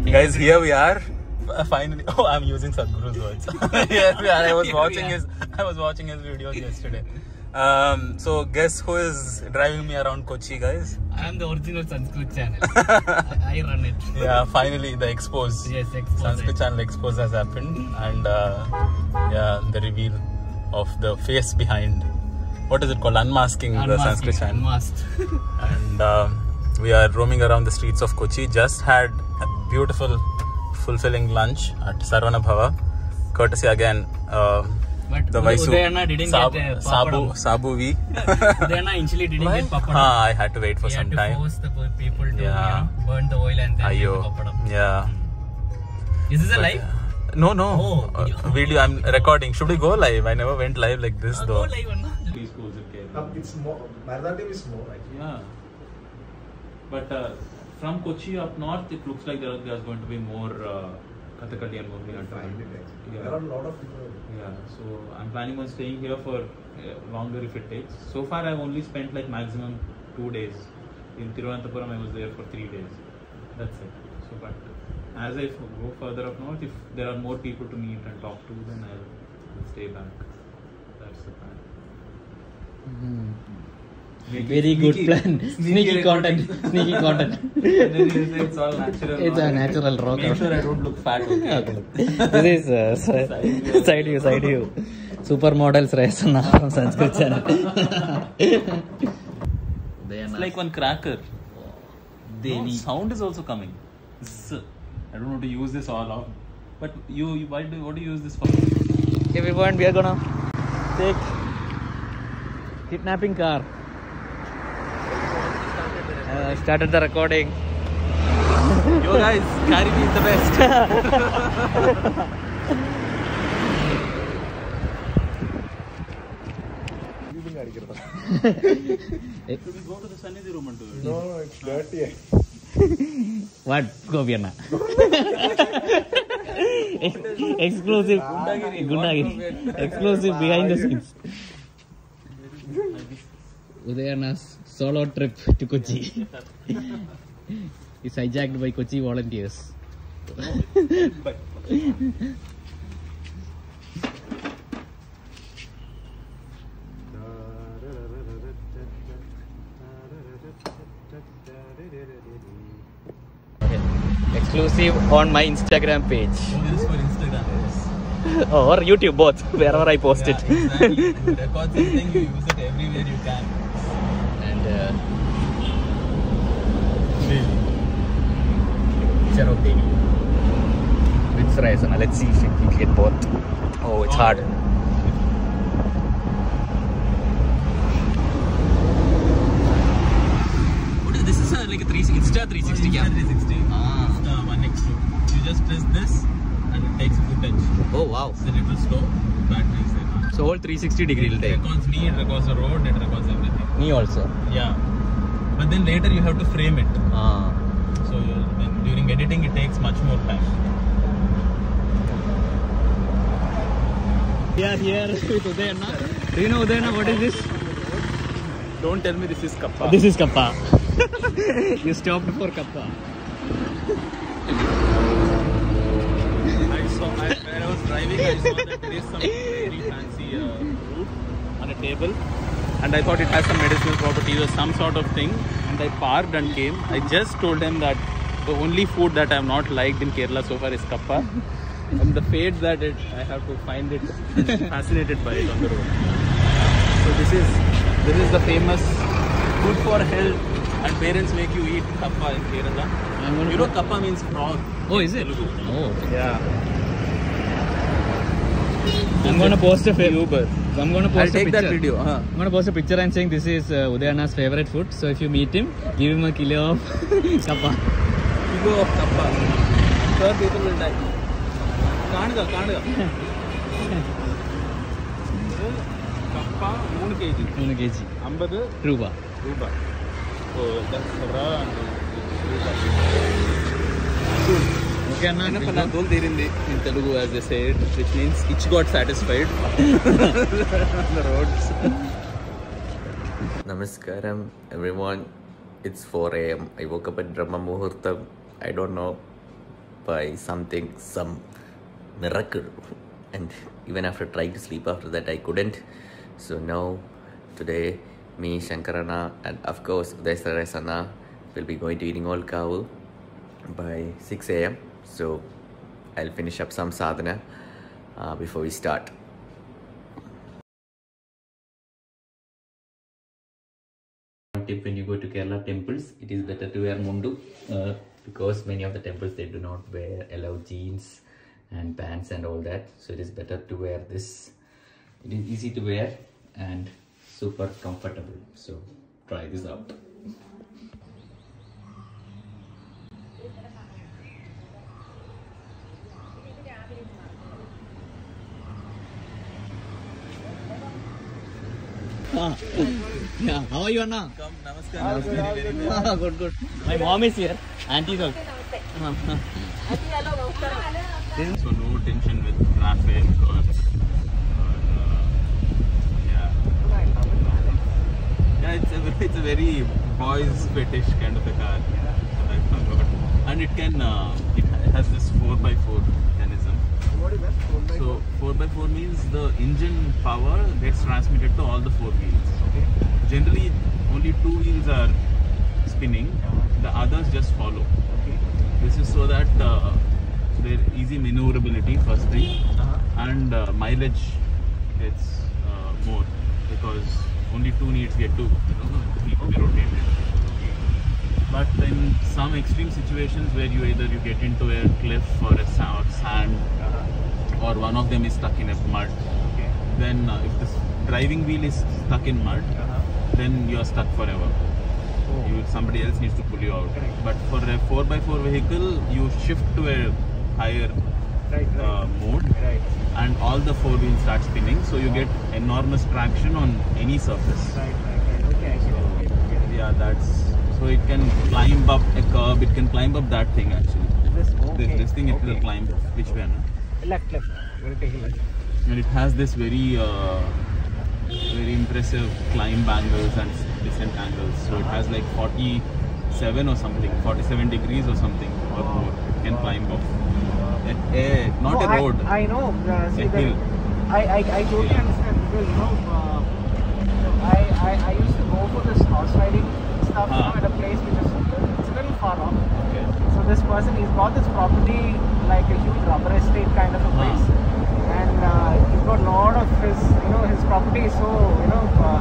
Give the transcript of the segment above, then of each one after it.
Guys, here we are. Finally, oh, I'm using Sadhguru's words. Here we are. I was watching his videos yesterday. So guess who is driving me around Kochi, guys? I am the original Sanskrit channel. I run it. Yeah, finally the expose. Yes, expose. Sanskrit channel expose has happened, and yeah, the reveal of the face behind. What is it called? Unmasking the Sanskrit channel. Unmasked. And we are roaming around the streets of Kochi. Just had a beautiful, fulfilling lunch at Sarvana Bhava, courtesy again. But the Vaisu Udayana didn't get Sabu V. Udayana initially didn't get papadam. I had to wait for some time. He had to force the people to burn the oil and then get the papadam. Yeah. Is this a live? No. Oh, video. I'm recording. Should we go live? I never went live like this though. Go live or not? It's more. Bharatanatyam is more. Yeah. But from Kochi up north, it looks like there's going to be more Kathakali and Mohiniyattam. There are a lot of people. Yeah, so I'm planning on staying here for longer if it takes. So far, I've only spent like maximum 2 days. In Thiruvananthapuram, I was there for 3 days. That's it. So, but as I go further up north, if there are more people to meet and talk to, then I'll stay back. That's the plan. Very good plan. Sneaky content. Sneaky content. It's all natural. It's a natural rock. Make sure I don't look fat. Okay. This is side view. Supermodels Raisana from Sanskrit channel. It's like one cracker. No, sound is also coming. I don't know how to use this all off. But what do you use this for? Everyone, we are gonna take kidnapping car. Started the recording. Yo guys, carry me the best. Should we go to the Sannidhi room and do it? No, it's dirty. What? Goviana. Exclusive. Gundagiri. Exclusive behind the scenes. Udayana's solo trip to Kochi is hijacked by Kochi volunteers. Exclusive on my Instagram page. Oh, this is for Instagram. Or YouTube, both, wherever I post it. Exactly. You record something, you use it everywhere you can. And Cherokee with Raisana. Let's see if we can get both. Oh, it's hard. What is this? Is like a Insta 360 Insta 360. Insta 1x2. You just press this and it takes footage. Oh wow. It's a little slow. Battery is there. So all 360 degree will It take. records me, it records the road, it records everything. Me also. Yeah. But then later you have to frame it. Ah. So during editing it takes much more time. We are here with Udayana. Do you know Udayana, what is this? Don't tell me this is kappa. This is kappa. You stopped for kappa. When I was driving, I saw that there is some very fancy fruit on a table, and I thought it has some medicinal properties or some sort of thing. And I parked and came. I just told them that the only food that I have not liked in Kerala so far is kappa, and the fate that I have to find it fascinated by it on the road. So this is the famous food for health, and parents make you eat kappa in Kerala. You know kappa means frog. Oh, is it? Telugu. Oh. Yeah. I'm gonna post a Uber. I'm gonna post I'll a take picture. that video. I'm gonna post a picture and saying this is Udayana's favorite food. So if you meet him, give him a kilo of kappa. Kilo of kappa. Sure, people will die. Kanuga. Kappa 3 kg. 3 kg. 50 Ruba. So that's raw and Okay, Anna. in Telugu, as they say it, which means itch got satisfied on the roads. Namaskaram everyone. It's 4 a.m. I woke up at Brahma Muhurtam. I don't know by something, some miracle. And even after trying to sleep after that, I couldn't. So now, today, me, Shankarana, and of course, Udayasarasana will be going to eating all kavu by 6 a.m. So I'll finish up some sadhana before we start. One tip: when you go to Kerala temples, it is better to wear mundu because many of the temples they do not allow jeans and pants and all that. So it is better to wear this. It is easy to wear and super comfortable. So try this out. Yeah, how are you, Anna? Come, namaskar. Good. My mom is here. Auntie is also. So no tension with traffic or yeah, it's a very boys fetish kind of a car. And it can it has this 4x4 mechanism. What is that? 4x4? So 4x4 means the engine power gets transmitted to all the 4 wheels. Okay. Generally, only 2 wheels are spinning. The others just follow. Okay. This is so that there easy maneuverability first thing, and mileage gets more because only 2 needs get to be rotated. But in some extreme situations where you get into a cliff or a sand, or one of them is stuck in a mud, then if the driving wheel is stuck in mud, then you are stuck forever. Somebody else needs to pull you out. But for a 4x4 vehicle, you shift to a higher mode, and all the 4 wheels start spinning, so you get enormous traction on any surface. Okay, Yeah, so it can climb up a curb, it can climb up that thing actually. This thing it will climb. Which way? Left. We'll take a left. And it has this very impressive climb angles and descent angles. So it has like 47 or something, 47 degrees or something or more. It can climb up. Not a road. I know. See, a hill. I totally understand because I used to go for this horse riding stuff at a place which is it's a little far off. Okay. So this person, he's got this property like a huge rubber estate kind of a place, and he's got a lot of his property is so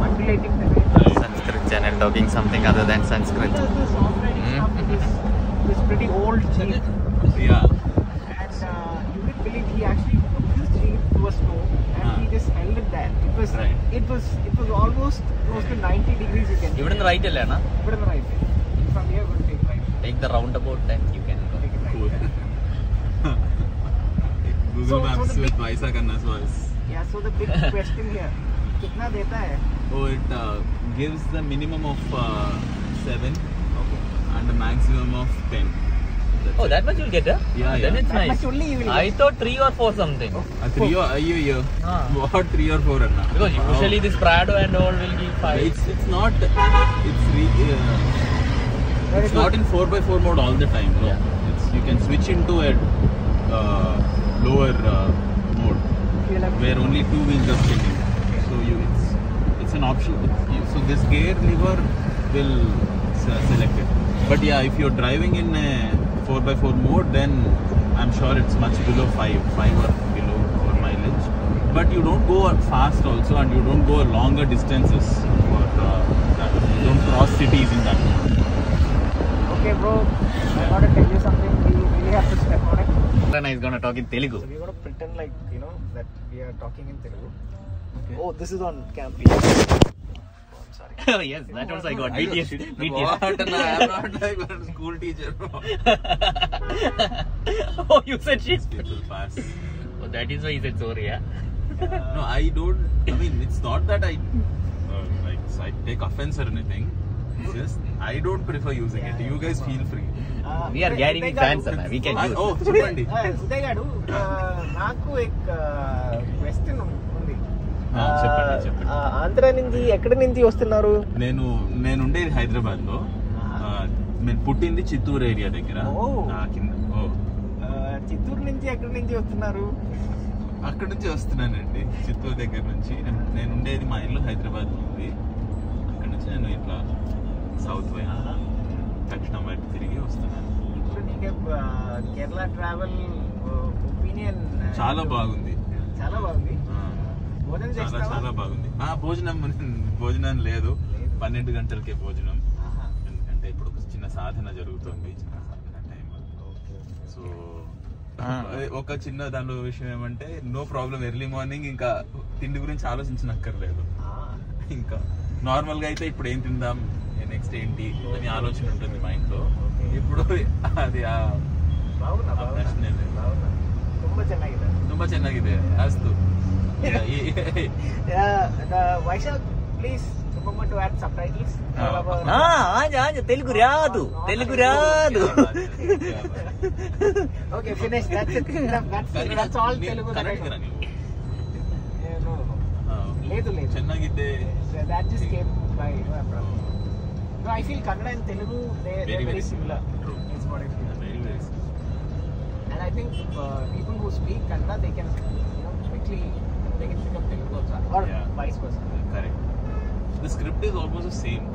undulating terrain. Sanskrit channel talking something other than Sanskrit. He does this horse riding stuff with this pretty old jeep. Yeah. And you could believe he actually took his jeep to a snow and he just held it there. It was almost close to 90 degrees. You can Even in the right, Elena. Put in the right. From here, we'll take right. Take the roundabout, then you can go. Take it right. Cool. Google Maps with Vaisa Khanna's voice. Yeah. So the big question here, कितना देता है? Oh, it gives the minimum of 7 and a maximum of 10. Oh, that much you'll get, huh? Yeah, Then yeah. it's That nice. much only you will I get. thought 3 or 4 something. 3 or what 3 or 4 Anna? Because usually this Prado and all will give 5. It's not it's not in 4x4 mode all the time. No? Yeah. You can switch into a lower mode where only 2 wheels are spinning. So it's an option. So this gear lever will select it. But yeah, if you're driving in a 4x4 mode, then I'm sure it's much below 5 or below for mileage. But you don't go fast also, and you don't go longer distances for that. You don't cross cities in that mode. Okay, bro. I gotta tell you something. We really have to step on it. Rana is gonna talk in Telugu. So we're gonna pretend like that we are talking in Telugu. Okay. Oh, this is on camp. Oh yes, that also I got. BTS. What? I'm not like a school teacher. Oh, you said shit. People pass. Oh, that is why he said sorry, yeah? No, I don't. I mean, it's not that I take offense or anything. It's just I don't prefer using it. You guys feel free. We are gathering fans, Anna. We can use. Oh, చెప్పండి. ఉదయ్ గారు నాకు question ఉంది. చెప్పండి. ఆంధ్ర నుంచి ఎక్కడి నుంచి వస్తున్నారు? నేను ఉండేది హైదరాబాద్ లో. నేను పుట్టింది చిత్తూరు ఏరియా దగ్గర. కింద. చిత్తూరు నుంచి ఎక్కడి నుంచి వస్తున్నారు? అక్కడ నుంచి వస్తున్నానండి, చిత్తూరు దగ్గర నుంచి. నేను ఉండేది మా ఇల్లు హైదరాబాద్ ఉంది. అక్కడ నుంచి నేను ఇట్లా సౌత్ వైపు దక్షిణం వైపు తిరిగి వస్తున్నాను. ఇప్పుడు నీకే కేరళ ట్రావెల్ ఒపీనియన్ చాలా బాగుంది. చాలా బాగుంది. భోజనం చాలా చేస్తావా? చాలా బాగుంది. భోజనం లేదు, 12 గంటలకే భోజనం. ఎందుకంటే ఇప్పుడు ఒక చిన్న సాధన జరుగుతుంది, చిన్న సాధన టైం. సో ఒక చిన్న దానిలో విషయం ఏమంటే నో ప్రాబ్లం, ఎర్లీ మార్నింగ్ ఇంకా తిండి గురించి ఆలోచించనక్కర్లేదు. ఇంకా నార్మల్ గా అయితే ఇప్పుడు ఏం తిందాం, నెక్స్ట్ ఏంటి అని ఆలోచన ఉంటుంది మైండ్ లో. ఇప్పుడు అది ಪ್ರಶ್ನೆ ತುಂಬಾ ಚೆನ್ನಾಗಿದೆ. ತುಂಬಾ ಚೆನ್ನಾಗಿದೆ. ಅಸ್ತು. Vaishak, please remember to add subtitles. Telugu రాదు, తెలుగు రాదు. Okay, finish. That's it. That's all Telugu that I know. లేదు లేదు ಚೆನ್ನಾಗಿದೆ. That just came by no, I feel Kannada and Telugu they're very similar. True. That's what I feel. Very very similar. And I think people who speak Kannada they can quickly pick up Telugu also, or vice versa. Correct. The script is almost the same,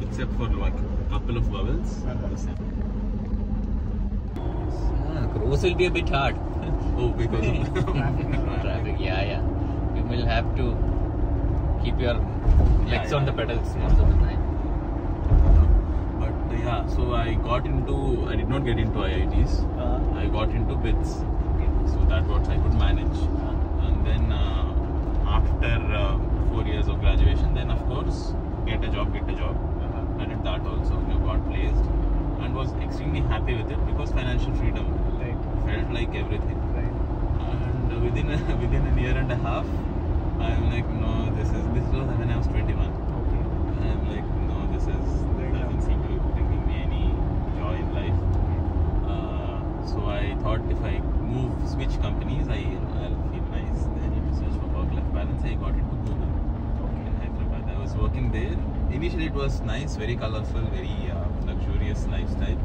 except for like couple of vowels. The same. Cruise will be a bit hard. Oh, because of Traffic. Yeah. You will have to keep your legs on the pedals most of the time. But so I did not get into IITs. I got into BITS. Okay. So that's what I could manage. And then after 4 years of graduation, then of course get a job. I did that also. I got placed and was extremely happy with it because financial freedom felt like everything. Right. And within a year and a half, I'm like, no, this was when I was 21. Okay. I'm like, no, this doesn't seem to be bringing me any joy in life. So I thought if I switch companies, I'll feel nice. Then to search for work-life balance, I got into Google in Hyderabad. I was working there. Initially, it was nice, very colorful, very luxurious lifestyle.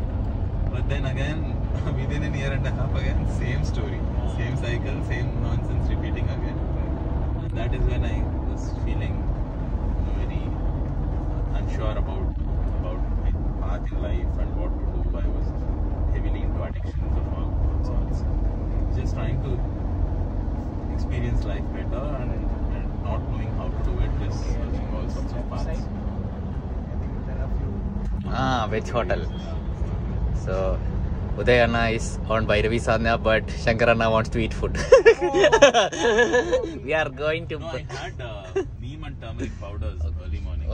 But then again, within a year and a half, again, same story, same cycle, same nonsense repeating again. And that is when I was feeling very unsure about my path in life and what to do. I was heavily into addictions of all sorts. Just trying to experience life better and not knowing how to do it, just searching all sorts of paths. I think there are few. Which hotel? So Uday Anna is owned by Ravi Sanya, but Shankar Anna wants to eat food. We are going to. No, I had neem and turmeric powders early morning.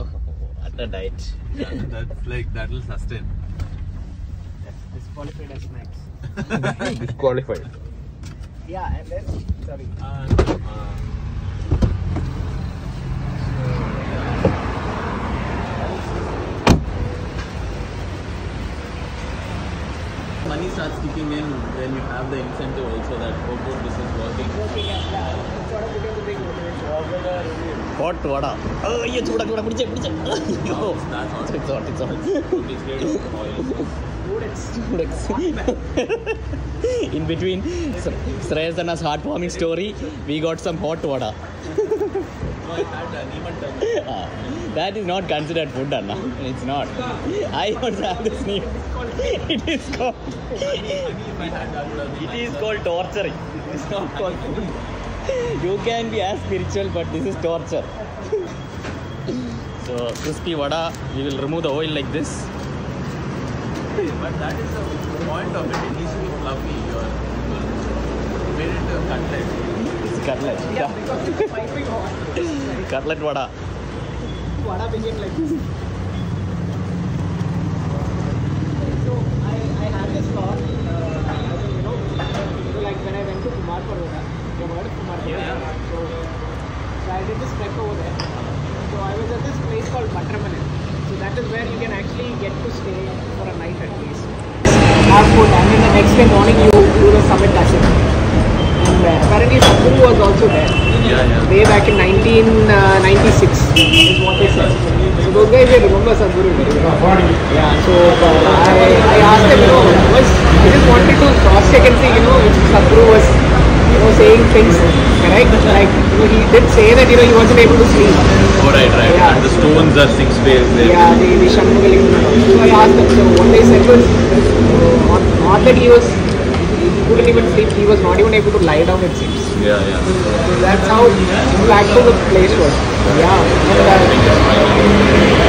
At the diet. That will sustain. That's disqualified as snacks. Disqualified. Yeah, and then sorry. Money starts kicking in when you have the incentive also that this is working. Hot vada. Oh, you chuda pidiche. That's also It's hot. it's made of oil. In between Shreyas Anna's heartwarming story, we got some hot vada. No, I had neem and turmeric. That is not considered food, Anna. It's not. I also have this name. It is called. If I had that, It is called torturing. It's not called food. You can be as spiritual, but this is torture. So crispy vada, we will remove the oil like this. But that is the point of it. It needs to be fluffy. You made it a cutlet. It's cutlet. Yeah, because it's piping hot. Cutlet vada. Vada became like this. So I had this thought, like when I went to Kumar Parvata, you heard of Kumar Parvata? Yeah. So I did this trek over there. So I was at this place called Batramanan. So that is where you can actually get to stay for a night at least. Have food, and then the next day morning you do the summit darshan. And apparently Sadhguru was also there. Yeah. Way back in 1996 is what they said. So those guys, they remember Sadhguru very well. Yeah, so I asked them, I just things, correct? Like he did say that he wasn't able to sleep. Oh, right. Yeah. And the stones are 6 ways. Yeah, the Shanmugaling. So I asked them. So what they said was not that he couldn't even sleep. He was not even able to lie down. It seems. Yeah. So that's how impactful the place was. Yeah.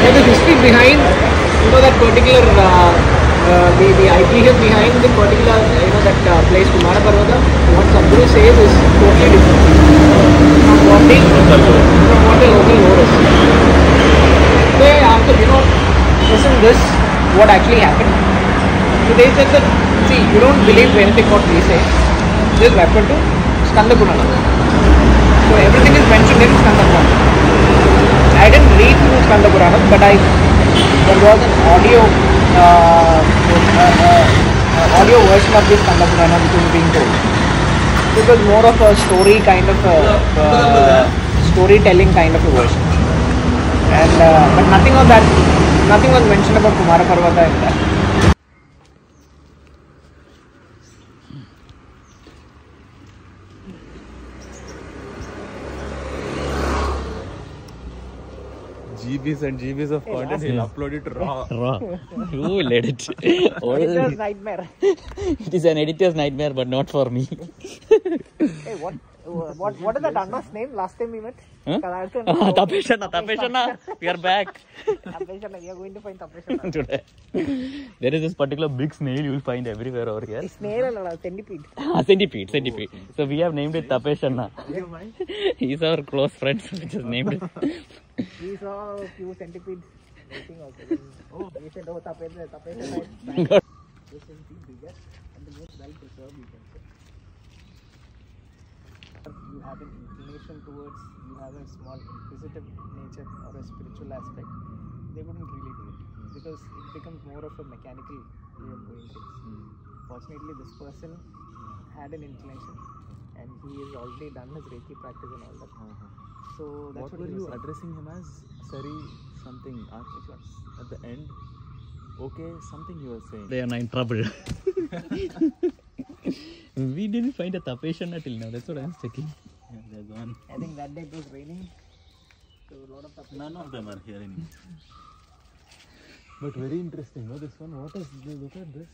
And the history behind, that particular, the IP behind the particular, that place, Kumara Parvata, what Sadhguru says is totally different from what the local lore is. So I asked them, isn't this what actually happened? So they said that, see, you don't believe anything what we say. Just refer to Skanda Purana. So everything is mentioned in Skanda Purana. I didn't read through Skanda Purana, but there was an audio version of this Skanda Purana which was being told. It was more of a story kind of storytelling kind of a version. And but nothing was mentioned about Kumara Parvata in that. GBs and GBs of content, he'll upload it raw. You will edit. Editor's nightmare. It is an editor's nightmare, but not for me. Hey, what is that Anna's name last time we met? Tapeshana, we are back. Tapeshana, we are going to find Tapeshana. Today. There is this particular big snail you will find everywhere over here. Snail or centipede? Centipede. So we have named it Tapeshana. He's our close friend, so we just named it. We saw a few centipedes waiting also. We said, Tapeshana. This is the biggest and the most well preserved, you can say. You have an inclination towards, you have a small inquisitive nature or a spiritual aspect, they wouldn't really do it because it becomes more of a mechanical way of doing things. Fortunately, this person had an inclination and he has already done his Reiki practice and all that. So that's what were he you was saying. addressing him as? Sari something at the end? Okay, something you were saying. They are in trouble. We didn't find a Tapeshana till now. That's what I'm checking. Yeah, they're gone. I think that day it was raining, so a lot of None of them are here anymore. But very interesting, no? This one, what is this? Look at this.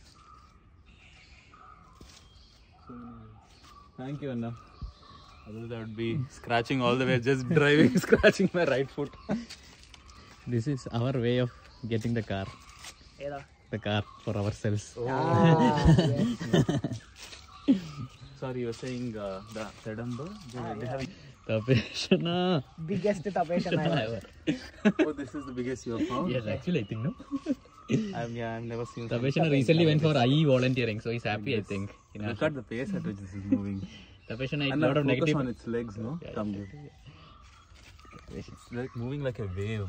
Thank you, Anna. Otherwise, I would be scratching all the way, just driving, scratching my right foot. This is our way of getting the car. The car for ourselves. Sorry, you were saying the Sedamba? They have... Tapeshana. biggest Tapeshana ever. Oh, this is the biggest you have found? Yes, actually, I think, no? I've never seen Tapeshana recently went for IE volunteering, so he's happy, I think. Look at the pace at which this is moving. Tapeshana is a And lot of focus negative. on its legs, no? Thumb. It's like moving like a wave.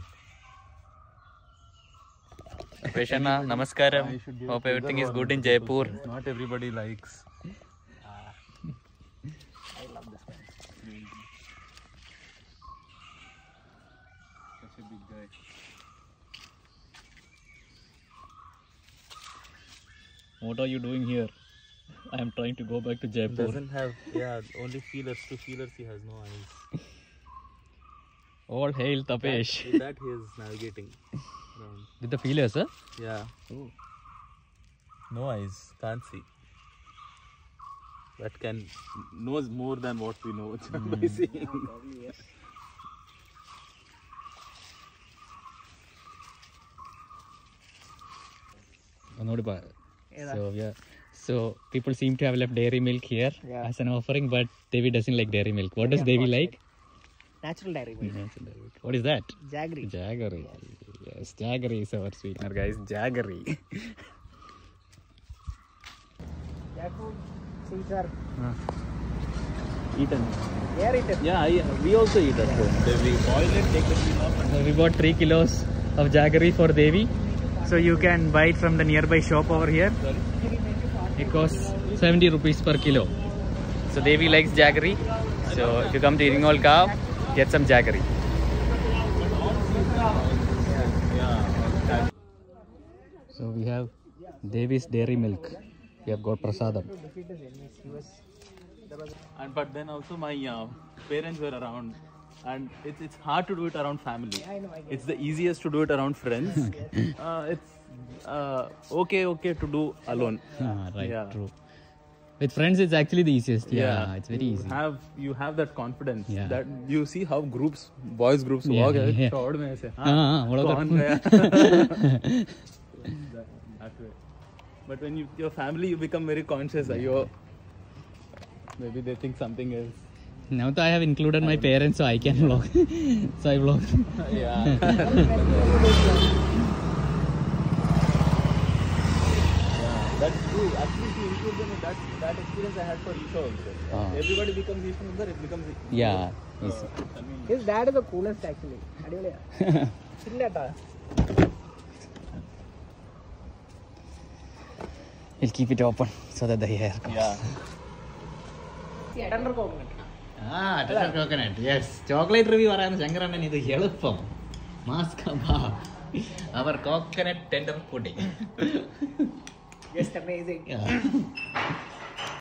Tapeshana, namaskaram. Hope everything is good in Jaipur. Not everybody likes. I love this man. Such a big guy. What are you doing here? I am trying to go back to Jaipur. Doesn't have, only feelers. 2 feelers, he has no eyes. All hail Tapesh. With that, he is navigating around. With the feelers, huh? Yeah. Oh. No eyes, can't see. That knows more than what we know by seeing. Probably, yes. So yeah, so people seem to have left dairy milk here as an offering, but Devi doesn't like dairy milk. What does Devi like? Natural dairy milk. What is that? Jaggery. Jaggery. Yes, jaggery is our sweetener, guys. Jaggery. Jackfruit seeds are Eaten. they are eaten. Yeah, we also eat at home. We boil it, take the peel off, and So we bought 3 kilos of jaggery for Devi. So you can buy it from the nearby shop over here. It costs 70 rupees per kilo. So Devi likes jaggery. So if you come to Iringol Kav, get some jaggery. So we have Devi's dairy milk. We have got prasadam. To defeat his enemies, But then also my parents were around, and it's hard to do it around family. I know, I get It's the easiest to do it around friends. It's okay to do alone. Right, Yeah. true. With friends, it's actually the easiest. Yeah, it's very easy. You have that confidence Yeah. that you see how boys groups walk. yeah. Chod mein aise, वो लोग कौन गया? That way. But when your family, you become very conscious. Maybe they think something else. Now that I have included my parents, so I can vlog. So I vlog. Yeah. That's true. Actually, to include them in that experience I had for Isha also. Everybody becomes Isha Mundar, it becomes. Yeah. Yes. I mean, His dad is the coolest actually. അടിപൊളിയാ. ഇല്ലട്ടാ. We'll keep it open so that the air comes. yeah. Tender coconut. Tender coconut. Yes. Chocolate review പറയാൻ ശങ്കരണ്ണൻ ഇത് എളുപ്പം. Mask our coconut tender pudding. Just amazing. Yeah.